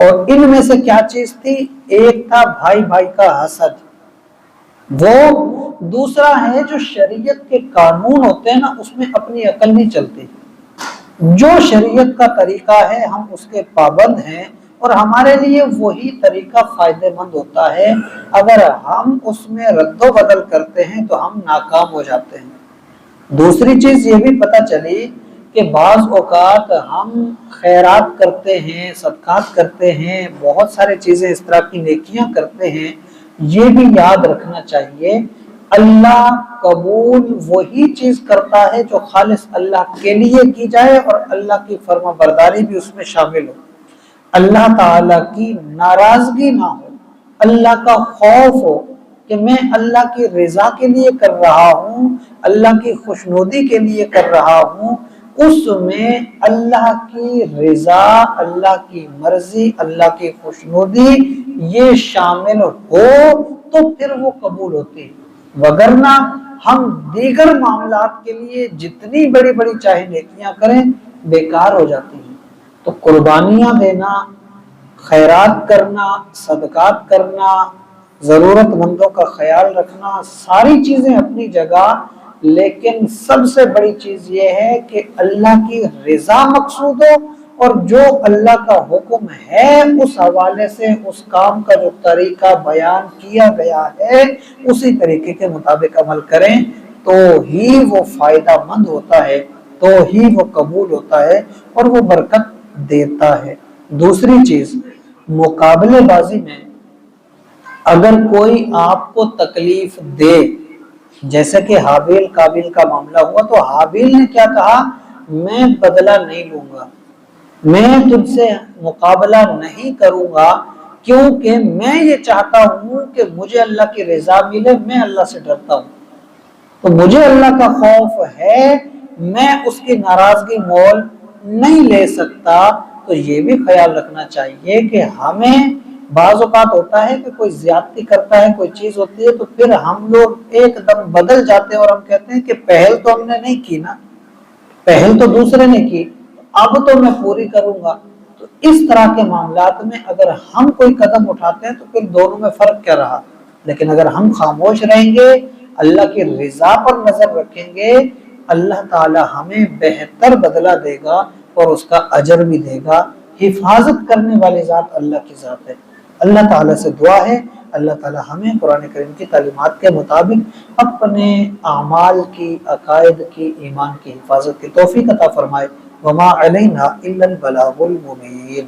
اور ان میں سے کیا چیز تھی؟ ایک تھا بھائی بھائی کا حسد، وہ دوسرا ہے جو شریعت کے قانون ہوتے ہیں نا اس میں اپنی عقل نہیں چلتی، جو شریعت کا طریقہ ہے ہم اس کے پابند ہیں اور ہمارے لیے وہی طریقہ فائدہ مند ہوتا ہے، اگر ہم اس میں رد و بدل کرتے ہیں تو ہم ناکام ہو جاتے ہیں۔ دوسری چیز یہ بھی پتہ چلی کہ بعض اوقات ہم خیرات کرتے ہیں، صدقات کرتے ہیں، بہت سارے چیزیں اس طرح کی نیکیاں کرتے ہیں، یہ بھی یاد رکھنا چاہیے اللہ قبول وہی چیز کرتا ہے جو خالص اللہ کے لیے کی جائے اور اللہ کی فرما برداری بھی اس میں شامل ہو، اللہ تعالی کی ناراضگی نہ ہو، اللہ کا خوف ہو کہ میں اللہ کی رضا کے لیے کر رہا ہوں، اللہ کی خوشنودی کے لیے کر رہا ہوں، اس میں اللہ کی رضا، اللہ کی مرضی، اللہ کی خوشنودی یہ شامل ہو تو پھر وہ قبول ہوتی ہے، وگرنہ ہم دیگر معاملات کے لیے جتنی بڑی بڑی چاہے نیکیاں کریں بیکار ہو جاتی ہیں۔ تو قربانیاں دینا، خیرات کرنا، صدقات کرنا، ضرورت مندوں کا خیال رکھنا، ساری چیزیں اپنی جگہ، لیکن سب سے بڑی چیز یہ ہے کہ اللہ کی رضا مقصود ہو اور جو اللہ کا حکم ہے اس حوالے سے اس کام کا جو طریقہ بیان کیا گیا ہے اسی طریقے کے مطابق عمل کریں تو ہی وہ فائدہ مند ہوتا ہے، تو ہی وہ قبول ہوتا ہے اور وہ برکت دیتا ہے۔ دوسری چیز، مقابلے بازی میں اگر کوئی آپ کو تکلیف دے، جیسے کہ حابیل قابیل کا معاملہ ہوا، تو حابیل نے کیا کہا؟ میں بدلہ نہیں لوں گا، میں تجھ سے مقابلہ نہیں کروں گا، کیونکہ میں یہ چاہتا ہوں کہ مجھے اللہ کی رضا ملے، میں اللہ سے ڈرتا ہوں، تو مجھے اللہ کا خوف ہے، میں اس کی ناراضگی مول نہیں لے سکتا۔ تو یہ بھی خیال رکھنا چاہیے کہ ہمیں بعض اوقات ہوتا ہے کہ کوئی زیادتی کرتا ہے، کوئی چیز ہوتی ہے تو پھر ہم لوگ ایک دم بدل جاتے ہیں اور ہم کہتے ہیں کہ پہل تو ہم نے نہیں کی نا، پہل تو دوسرے نے کی، اب تو میں پوری کروں گا۔ تو اس طرح کے معاملات میں اگر ہم کوئی قدم اٹھاتے ہیں تو پھر دونوں میں فرق کیا رہا، لیکن اگر ہم خاموش رہیں گے، اللہ کی رضا پر نظر رکھیں گے، اللہ تعالی ہمیں بہتر بدلہ دے گا اور اس کا اجر بھی دے گا۔ حفاظت کرنے والی ذات اللہ کی ذات ہے۔ اللہ تعالیٰ سے دعا ہے اللہ تعالیٰ ہمیں قرآن کریم کی تعلیمات کے مطابق اپنے اعمال کی، عقائد کی، ایمان کی حفاظت کی توفیق عطا فرمائے۔ وما علینا الا البلاغ المبین۔